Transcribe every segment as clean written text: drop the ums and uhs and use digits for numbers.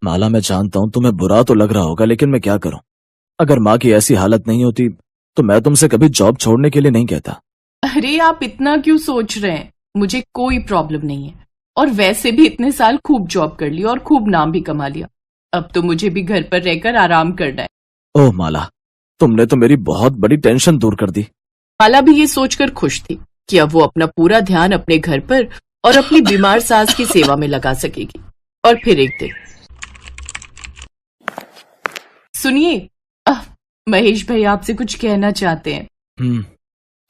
माला, मैं जानता हूँ तुम्हें बुरा तो लग रहा होगा, लेकिन मैं क्या करूँ। अगर माँ की ऐसी हालत नहीं होती तो मैं तुमसे कभी जॉब छोड़ने के लिए नहीं कहता। अरे आप इतना क्यों सोच रहे हैं, मुझे कोई प्रॉब्लम नहीं है। और वैसे भी इतने साल खूब जॉब कर ली और खूब नाम भी कमा लिया। अब तो मुझे भी घर पर रहकर आराम करना है। ओह माला, तुमने तो मेरी बहुत बड़ी टेंशन दूर कर दी। माला भी ये सोचकर खुश थी कि अब वो अपना पूरा ध्यान अपने घर पर और अपनी बीमार सास की सेवा में लगा सकेगी। और फिर एक दिन, सुनिए, महेश भाई आपसे कुछ कहना चाहते हैं।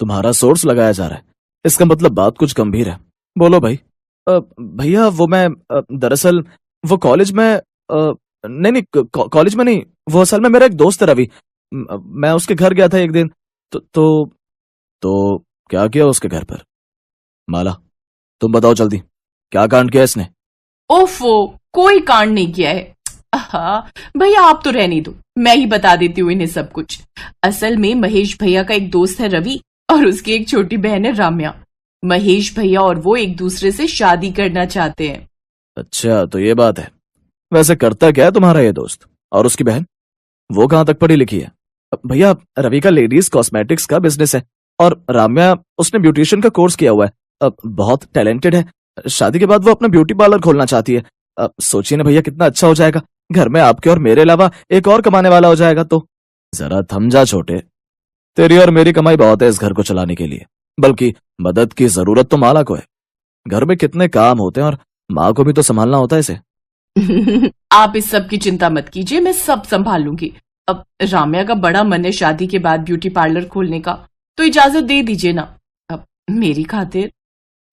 तुम्हारा सोर्स लगाया जा रहा है, इसका मतलब बात कुछ गंभीर है। बोलो भाई। भैया वो मैं दरअसल वो कॉलेज में नहीं कॉलेज में नहीं, वो असल में मेरा एक दोस्त है रवि। मैं उसके घर गया था एक दिन। तो क्या किया उसके घर पर? माला, तुम बताओ जल्दी, क्या कांड किया इसने? ओफो, कोई कांड नहीं किया है। भैया आप तो रहने दो, मैं ही बता देती हूँ इन्हें सब कुछ। असल में महेश भैया का एक दोस्त है रवि और उसकी एक छोटी बहन है राम्या। महेश भैया और वो एक दूसरे से शादी करना चाहते हैं। अच्छा, तो ये बात है। वैसे करता क्या है तुम्हारा ये दोस्त? और उसकी बहन, वो कहाँ तक पढ़ी लिखी है? भैया रवि का लेडीज कॉस्मेटिक्स का बिजनेस है और राम्या उसने ब्यूटिशियन का कोर्स किया हुआ है। बहुत टैलेंटेड है। शादी के बाद वो अपना ब्यूटी पार्लर खोलना चाहती है। सोचिए ना भैया, कितना अच्छा हो जाएगा। घर में आपके और मेरे अलावा एक और कमाने वाला हो जाएगा। तो जरा थम जा छोटे, तेरी और मेरी कमाई बहुत है इस घर को चलाने के लिए, बल्कि मदद की जरूरत तो माला को है। घर में कितने काम होते हैं और माँ को भी तो संभालना होता है इसे। आप इस सब की चिंता मत कीजिए, मैं सब संभाल लूंगी। अब राम्या का बड़ा मन है शादी के बाद ब्यूटी पार्लर खोलने का, तो इजाजत दे दीजिए ना अब मेरी खातिर।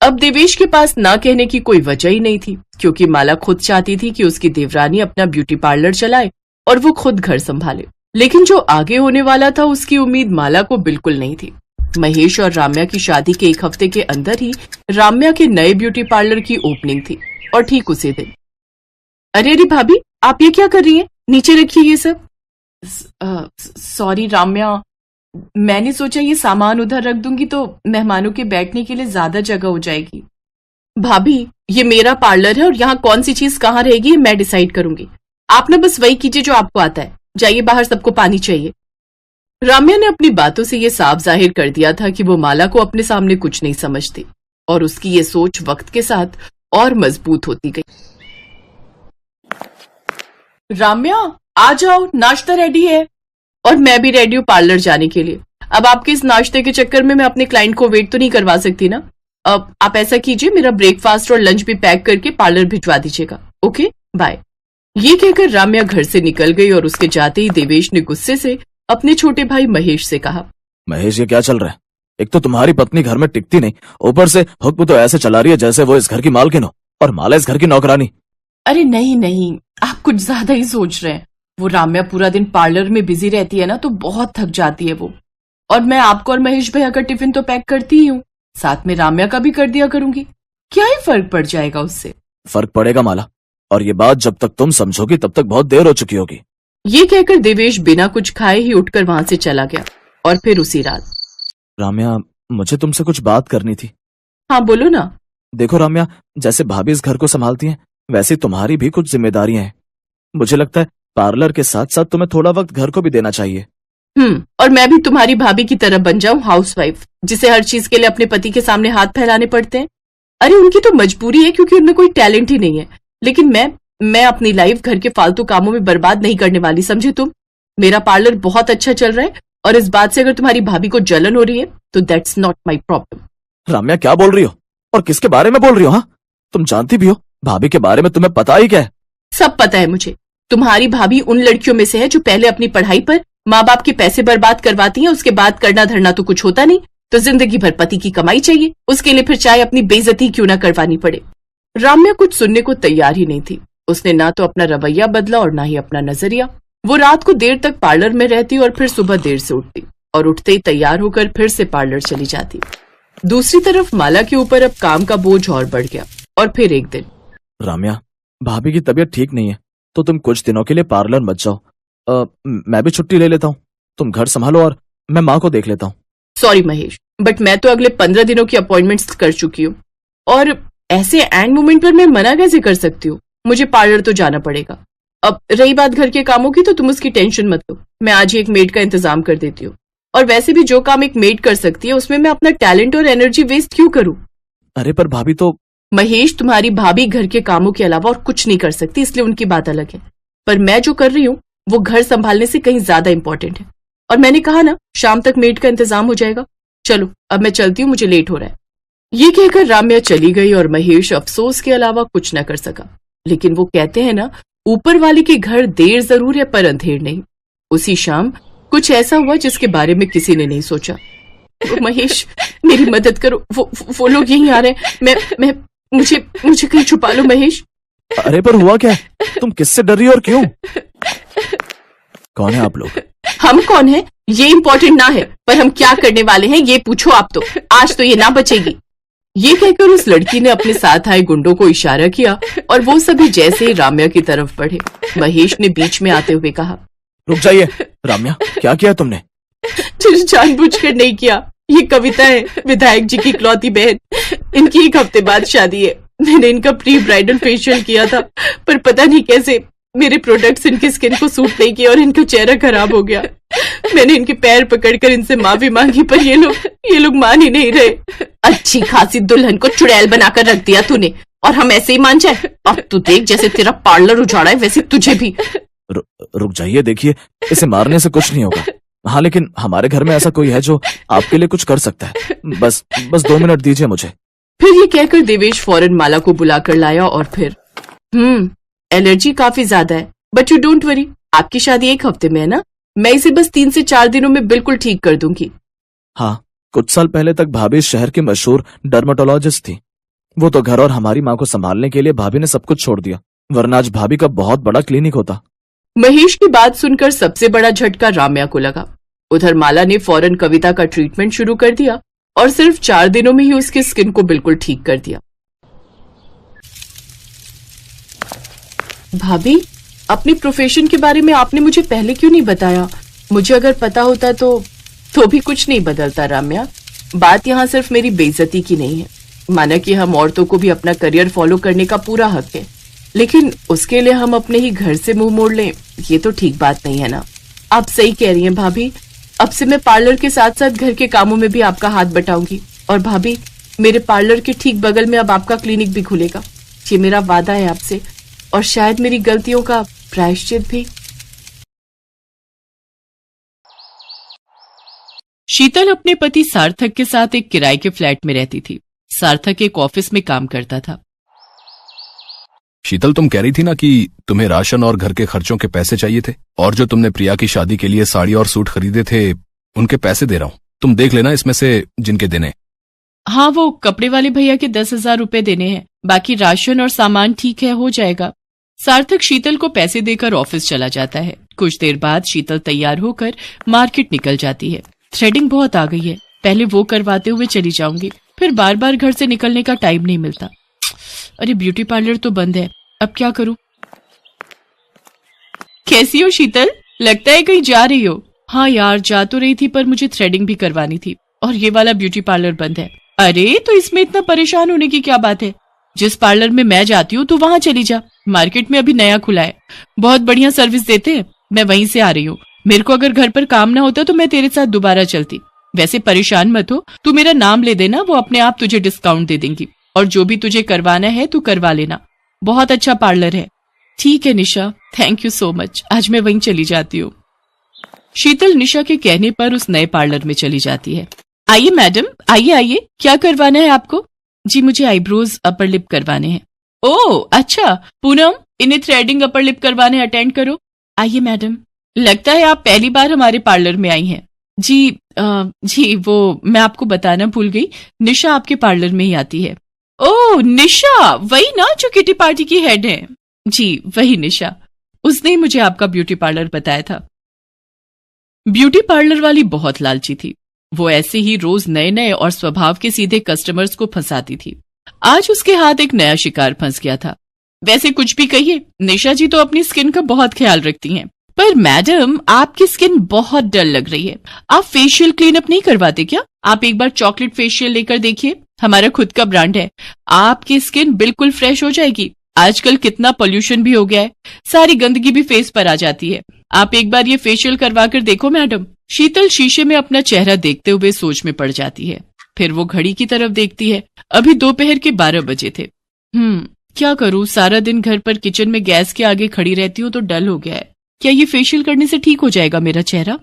अब देवेश के पास ना कहने की कोई वजह ही नहीं थी, क्योंकि माला खुद चाहती थी कि उसकी देवरानी अपना ब्यूटी पार्लर चलाए और वो खुद घर संभाले। लेकिन जो आगे होने वाला था उसकी उम्मीद माला को बिल्कुल नहीं थी। महेश और राम्या की शादी के एक हफ्ते के अंदर ही राम्या के नए ब्यूटी पार्लर की ओपनिंग थी। और ठीक उसी दिन, अरे भाभी, आप ये क्या कर रही हैं? नीचे रखिए ये सब। सॉरी राम्या, मैंने सोचा ये सामान उधर रख दूंगी तो मेहमानों के बैठने के लिए ज्यादा जगह हो जाएगी। भाभी, ये मेरा पार्लर है और यहाँ कौन सी चीज कहाँ रहेगी मैं डिसाइड करूंगी। आप ना बस वही कीजिए जो आपको आता है। जाइए बाहर, सबको पानी चाहिए। राम्या ने अपनी बातों से ये साफ जाहिर कर दिया था कि वो माला को अपने सामने कुछ नहीं समझती और उसकी ये सोच वक्त के साथ और मजबूत होती गई। राम्या, आ जाओ, नाश्ता रेडी है। और मैं भी रेडी हूँ पार्लर जाने के लिए। अब आपके इस नाश्ते के चक्कर में मैं अपने क्लाइंट को वेट तो नहीं करवा सकती ना। अब आप ऐसा कीजिए, मेरा ब्रेकफास्ट और लंच भी पैक करके पार्लर भिजवा दीजिएगा। Okay, bye. ये कहकर राम्या घर से निकल गई और उसके जाते ही देवेश ने गुस्से से अपने छोटे भाई महेश से कहा, महेश ये क्या चल रहा है? एक तो तुम्हारी पत्नी घर में टिकती नहीं, ऊपर से हुक्म तो ऐसे चला रही है जैसे वो इस घर की मालकिन हो और माला इस घर की नौकरानी। अरे नहीं, आप कुछ ज्यादा ही सोच रहे हैं। वो राम्या पूरा दिन पार्लर में बिजी रहती है ना, तो बहुत थक जाती है वो। और मैं आपको और महेश भैया का टिफिन तो पैक करती ही हूँ, साथ में राम्या का भी कर दिया करूंगी। क्या ही फर्क पड़ जाएगा उससे? फर्क पड़ेगा माला, और ये बात जब तक तुम समझोगी तब तक बहुत देर हो चुकी होगी। ये कहकर देवेश बिना कुछ खाए ही उठकर वहां से चला गया। और फिर उसी रात, राम्या, मुझे तुमसे कुछ बात करनी थी। हाँ बोलो ना। देखो राम्या, जैसे भाभी इस घर को संभालती हैं, वैसे तुम्हारी भी कुछ जिम्मेदारियां हैं। मुझे लगता है पार्लर के साथ साथ तुम्हें थोड़ा वक्त घर को भी देना चाहिए। और मैं भी तुम्हारी भाभी की तरह बन जाऊं हाउसवाइफ, जिसे हर चीज के लिए अपने पति के सामने हाथ फैलाने पड़ते हैं। अरे उनकी तो मजबूरी है, क्योंकि उनमें कोई टैलेंट ही नहीं है। लेकिन मैं अपनी लाइफ घर के फालतू कामों में बर्बाद नहीं करने वाली, समझे तुम? मेरा पार्लर बहुत अच्छा चल रहा है और इस बात से अगर तुम्हारी भाभी को जलन हो रही है तो that's not my problem. Ramya, क्या बोल रही हो और किसके बारे में बोल रही हो? हाँ, तुम जानती भी हो भाभी के बारे में तुम्हें पता ही क्या है? सब पता है मुझे। तुम्हारी भाभी उन लड़कियों में से है जो पहले अपनी पढ़ाई पर माँ बाप के पैसे बर्बाद करवाती हैं, उसके बाद करना धरना तो कुछ होता नहीं, तो जिंदगी भर पति की कमाई चाहिए, उसके लिए फिर चाहे अपनी बेइज्जती क्यों ना करवानी पड़े। राम्या कुछ सुनने को तैयार ही नहीं थी। उसने ना तो अपना रवैया बदला और ना ही अपना नजरिया। वो रात को देर तक पार्लर में रहती और फिर सुबह देर से उठती और उठते ही तैयार होकर फिर से पार्लर चली जाती। दूसरी तरफ माला के ऊपर अब काम का बोझ और बढ़ गया। और फिर एक दिन, राम्या, भाभी की तबीयत ठीक नहीं है, तो तुम कुछ दिनों के लिए पार्लर मत जाओ। मैं भी छुट्टी ले लेता हूँ, तुम घर संभालो और मैं माँ को देख लेता हूँ। सॉरी महेश, बट मैं तो अगले 15 दिनों की अपॉइंटमेंट्स कर चुकी हूँ और ऐसे एंड मोमेंट पर मैं मना कैसे कर सकती हूँ? मुझे पार्लर तो जाना पड़ेगा। अब रही बात घर के कामों की, तो तुम उसकी टेंशन मत लो, मैं आज ही एक मेड का इंतजाम कर देती हूँ। और वैसे भी जो काम एक मेड कर सकती है उसमें मैं अपना टैलेंट और एनर्जी वेस्ट क्यों करूँ? अरे पर भाभी तो। महेश, तुम्हारी भाभी घर के कामों के अलावा और कुछ नहीं कर सकती, इसलिए उनकी बात अलग है। पर मैं जो कर रही हूँ वो घर संभालने से कहीं ज्यादा इंपॉर्टेंट है। और मैंने कहा ना, शाम तक मेड का इंतजाम हो जाएगा। चलो अब मैं चलती हूँ, मुझे लेट हो रहा है। ये कहकर राम्या चली गई और महेश अफसोस के अलावा कुछ न कर सका। लेकिन वो कहते हैं ना, ऊपर वाले के घर देर जरूर है पर अंधेर नहीं। उसी शाम कुछ ऐसा हुआ जिसके बारे में किसी ने नहीं सोचा। महेश, मेरी मदद करो, वो लोग यहीं आ रहे हैं। मुझे कहीं छुपा लो महेश। अरे पर हुआ क्या? तुम किससे डर रही हो और क्यों? कौन है आप लोग? हम कौन है ये इम्पोर्टेंट ना है, पर हम क्या करने वाले हैं ये पूछो आप तो। आज तो ये ना बचेगी। ये कहकर उस लड़की ने अपने साथ आए गुंडों को इशारा किया और वो सभी जैसे ही राम्या की तरफ बढ़े, महेश ने बीच में आते हुए कहा, रुक जाइए। राम्या, क्या किया तुमने? जानबूझकर नहीं किया। ये कविता है, विधायक जी की इकलौती बहन। इनकी एक हफ्ते बाद शादी है। मैंने इनका प्री ब्राइडल फेशियल किया था, पर पता नहीं कैसे मेरे प्रोडक्ट्स इनकी स्किन को सूट नहीं किया और इनका चेहरा खराब हो गया। मैंने इनके पैर पकड़कर इनसे माफी मांगी, पर ये लोग मान ही नहीं रहे। अच्छी खासी दुल्हन को चुड़ैल बनाकर रख दिया तूने, और हम ऐसे ही मान जाए? अब तू देख, जैसे तेरा पार्लर उजाड़ा है वैसे तुझे भी। रुक जाइए, देखिए इसे मारने से कुछ नहीं होगा। हाँ, लेकिन हमारे घर में ऐसा कोई है जो आपके लिए कुछ कर सकता है। बस 2 मिनट दीजिए मुझे। फिर ये कहकर देवेश फौरन माला को बुलाकर लाया और फिर एलर्जी काफी ज्यादा है, बट यू डोंट वरी, आपकी शादी 1 हफ्ते में है ना, मैं इसे बस 3 से 4 दिनों में बिल्कुल ठीक कर दूंगी। हाँ, कुछ साल पहले तक भाभी इस शहर की मशहूर डर्मेटोलॉजिस्ट थी। वो तो घर और हमारी माँ को संभालने के लिए भाभी ने सब कुछ छोड़ दिया, वरना आज भाभी का बहुत बड़ा क्लिनिक होता। महेश की बात सुनकर सबसे बड़ा झटका राम्या को लगा। उधर माला ने फौरन कविता का ट्रीटमेंट शुरू कर दिया और सिर्फ 4 दिनों में ही उसकी स्किन को बिल्कुल ठीक कर दिया। भाभी, अपने प्रोफेशन के बारे में आपने मुझे पहले क्यों नहीं बताया? मुझे अगर पता होता तो भी कुछ नहीं बदलता राम्या। बात यहाँ सिर्फ मेरी बेइज्जती की नहीं है। माना कि हम औरतों को भी अपना करियर फॉलो करने का पूरा हक है, लेकिन उसके लिए हम अपने ही घर से मुंह मोड़ लें, ये तो ठीक बात नहीं है ना। आप सही कह रही हैं भाभी। अब से मैं पार्लर के साथ साथ घर के कामों में भी आपका हाथ बटाऊंगी। और भाभी, मेरे पार्लर के ठीक बगल में अब आपका क्लिनिक भी खुलेगा। ये मेरा वादा है आपसे, और शायद मेरी गलतियों का प्रायश्चित भी। शीतल अपने पति सार्थक के साथ एक किराए के फ्लैट में रहती थी। सार्थक एक ऑफिस में काम करता था। शीतल, तुम कह रही थी ना कि तुम्हें राशन और घर के खर्चों के पैसे चाहिए थे, और जो तुमने प्रिया की शादी के लिए साड़ी और सूट खरीदे थे उनके पैसे दे रहा हूँ, तुम देख लेना इसमें से जिनके देने। हाँ, वो कपड़े वाले भैया के 10,000 रुपए देने हैं, बाकी राशन और सामान ठीक है, हो जाएगा। सार्थक शीतल को पैसे देकर ऑफिस चला जाता है। कुछ देर बाद शीतल तैयार होकर मार्केट निकल जाती है। थ्रेडिंग बहुत आ गई है, पहले वो करवाते हुए चली जाऊंगी, फिर बार बार घर से निकलने का टाइम नहीं मिलता। अरे ब्यूटी पार्लर तो बंद है, अब क्या करूं? कैसी हो शीतल? लगता है कहीं जा रही हो। हाँ यार, जा तो रही थी, पर मुझे थ्रेडिंग भी करवानी थी और ये वाला ब्यूटी पार्लर बंद है। अरे तो इसमें इतना परेशान होने की क्या बात है? जिस पार्लर में मैं जाती हूँ तो वहां चली जा, मार्केट में अभी नया खुला है, बहुत बढ़िया सर्विस देते हैं। मैं वहीं से आ रही हूँ। मेरे को अगर घर पर काम ना होता तो मैं तेरे साथ दोबारा चलती। वैसे परेशान मत हो, तू मेरा नाम ले देना, वो अपने आप तुझे डिस्काउंट दे देंगी, और जो भी तुझे करवाना है तू करवा लेना। बहुत अच्छा पार्लर है। ठीक है निशा, थैंक यू सो मच, आज मैं वहीं चली जाती हूँ। शीतल निशा के कहने पर उस नए पार्लर में चली जाती है। आइए मैडम, आइए आइए, क्या करवाना है आपको? जी, मुझे आईब्रोज अपर लिप करवाने हैं। ओह अच्छा, पूनम, इन्हें थ्रेडिंग अपर लिप करवाने अटेंड करो। आइए मैडम। लगता है आप पहली बार हमारे पार्लर में आई हैं। जी वो मैं आपको बताना भूल गई, निशा आपके पार्लर में ही आती है। ओह निशा, वही ना जो किटी पार्टी की हेड है? जी वही निशा, उसने ही मुझे आपका ब्यूटी पार्लर बताया था। ब्यूटी पार्लर वाली बहुत लालची थी। वो ऐसे ही रोज नए नए और स्वभाव के सीधे कस्टमर्स को फंसाती थी। आज उसके हाथ एक नया शिकार फंस गया था। वैसे कुछ भी कहिए, निशा जी तो अपनी स्किन का बहुत ख्याल रखती हैं। पर मैडम, आपकी स्किन बहुत डल लग रही है। आप फेशियल क्लीन अप नहीं करवाते क्या? आप एक बार चॉकलेट फेशियल लेकर देखिए, हमारा खुद का ब्रांड है। आपकी स्किन बिल्कुल फ्रेश हो जाएगी आजकल कितना पोल्यूशन भी हो गया है, सारी गंदगी भी फेस पर आ जाती है। आप एक बार ये फेशियल करवा कर देखो मैडम। शीतल शीशे में अपना चेहरा देखते हुए सोच में पड़ जाती है। फिर वो घड़ी की तरफ देखती है। अभी दोपहर के 12 बजे थे। क्या करूं, सारा दिन घर पर किचन में गैस के आगे खड़ी रहती हूँ तो डल हो गया है। क्या ये फेशियल करने से ठीक हो जाएगा मेरा चेहरा?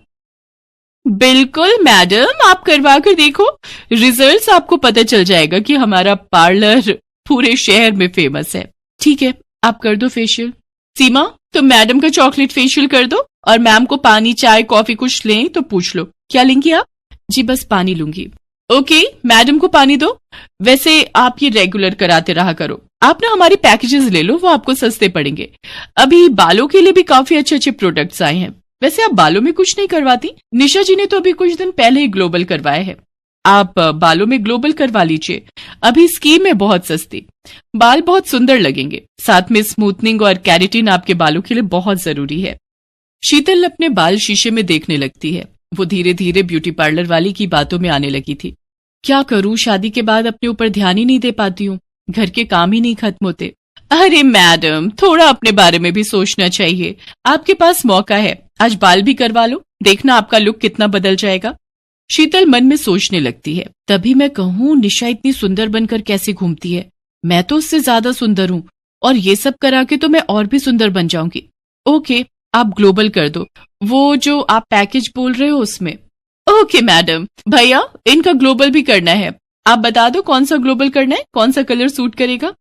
बिल्कुल मैडम, आप करवा कर देखो, रिजल्ट्स आपको पता चल जाएगा कि हमारा पार्लर पूरे शहर में फेमस है। ठीक है, आप कर दो फेशियल। सीमा, तुम मैडम का चॉकलेट फेशियल कर दो और मैम को पानी चाय कॉफी कुछ लें तो पूछ लो। क्या लेंगी आप? जी बस पानी लूंगी। ओके, मैडम को पानी दो। वैसे आप ये रेगुलर कराते रहा करो। आप ना हमारे पैकेजेस ले लो, वो आपको सस्ते पड़ेंगे। अभी बालों के लिए भी काफी अच्छे अच्छे प्रोडक्ट्स आए हैं। वैसे आप बालों में कुछ नहीं करवाती? निशा जी ने तो अभी कुछ दिन पहले ही ग्लोबल करवाया है। आप बालों में ग्लोबल करवा लीजिए, अभी स्कीम है बहुत सस्ती। बाल बहुत सुंदर लगेंगे, साथ में स्मूथनिंग और कैरेटिन आपके बालों के लिए बहुत जरूरी है। शीतल अपने बाल शीशे में देखने लगती है। वो धीरे धीरे ब्यूटी पार्लर वाली की बातों में आने लगी थी। क्या करूं, शादी के बाद अपने ऊपर ध्यान ही नहीं दे पाती हूँ, घर के काम ही नहीं खत्म होते। अरे मैडम, थोड़ा अपने बारे में भी सोचना चाहिए। आपके पास मौका है, आज बाल भी करवा लो, देखना आपका लुक कितना बदल जाएगा। शीतल मन में सोचने लगती है। तभी मैं कहूँ, निशा इतनी सुंदर बनकर कैसे घूमती है? मैं तो उससे ज्यादा सुंदर हूँ और ये सब करा के तो मैं और भी सुंदर बन जाऊंगी। ओके, आप ग्लोबल कर दो, वो जो आप पैकेज बोल रहे हो उसमें। Okay madam. भैया, इनका ग्लोबल भी करना है, आप बता दो कौन सा ग्लोबल करना है, कौन सा कलर सूट करेगा।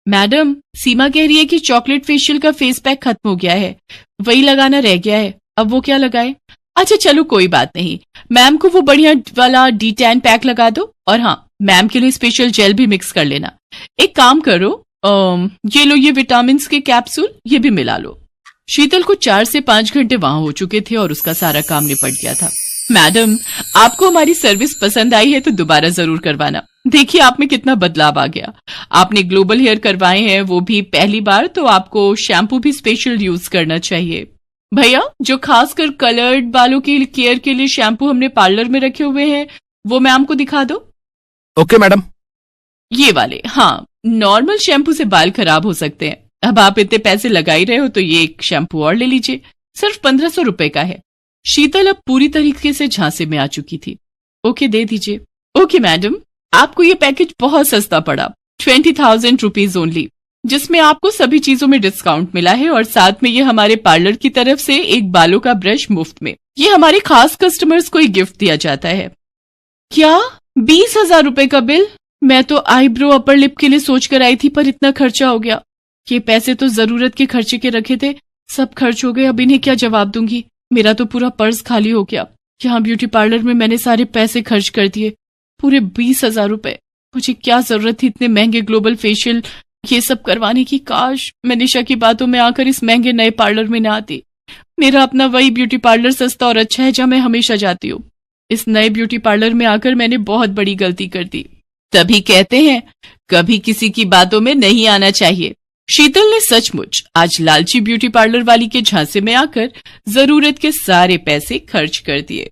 मैडम, सीमा कह रही है कि चॉकलेट फेशियल का फेस पैक खत्म हो गया है, वही लगाना रह गया है, अब वो क्या लगाए? अच्छा चलो कोई बात नहीं, मैम को वो बढ़िया वाला D10 पैक लगा दो और हाँ, मैम के लिए स्पेशल जेल भी मिक्स कर लेना। एक काम करो, ये लो, ये विटामिन के कैप्सूल, ये भी मिला लो। शीतल को 4 से 5 घंटे वहां हो चुके थे और उसका सारा काम निपट गया था। मैडम, आपको हमारी सर्विस पसंद आई है तो दोबारा जरूर करवाना। देखिए आप में कितना बदलाव आ गया। आपने ग्लोबल हेयर करवाए हैं, वो भी पहली बार, तो आपको शैम्पू भी स्पेशल यूज करना चाहिए। भैया, जो खासकर कलर्ड बालों की केयर के लिए शैम्पू हमने पार्लर में रखे हुए हैं, वो मैम को दिखा दो। Okay madam. ये वाले, हाँ, नॉर्मल शैम्पू से बाल खराब हो सकते हैं। अब आप इतने पैसे लगा ही रहे हो तो ये एक शैम्पू और ले लीजिए, सिर्फ 1500 रुपए का है। शीतल अब पूरी तरीके से झांसे में आ चुकी थी। ओके, दे दीजिए। ओके मैडम, आपको ये पैकेज बहुत सस्ता पड़ा, 20,000 रुपीज ओनली, जिसमें आपको सभी चीजों में डिस्काउंट मिला है और साथ में ये हमारे पार्लर की तरफ से एक बालों का ब्रश मुफ्त में। ये हमारे खास कस्टमर्स को ही गिफ्ट दिया जाता है। क्या 20,000 रुपए का बिल? मैं तो आईब्रो अपर लिप के लिए सोच कर आई थी, पर इतना खर्चा हो गया। ये पैसे तो जरूरत के खर्चे के रखे थे, सब खर्च हो गए, अब इन्हें क्या जवाब दूंगी? मेरा तो पूरा पर्स खाली हो गया। यहाँ ब्यूटी पार्लर में मैंने सारे पैसे खर्च कर दिए, पूरे 20,000 रुपए। मुझे क्या जरूरत थी इतने महंगे ग्लोबल फेशियल ये सब करवाने की? काश मैं निशा की बातों में आकर इस महंगे नए पार्लर में न आती। मेरा अपना वही ब्यूटी पार्लर सस्ता और अच्छा है जहाँ मैं हमेशा जाती हूँ। इस नए ब्यूटी पार्लर में आकर मैंने बहुत बड़ी गलती कर दी। तभी कहते हैं, कभी किसी की बातों में नहीं आना चाहिए। शीतल ने सचमुच आज लालची ब्यूटी पार्लर वाली के झांसे में आकर जरूरत के सारे पैसे खर्च कर दिए।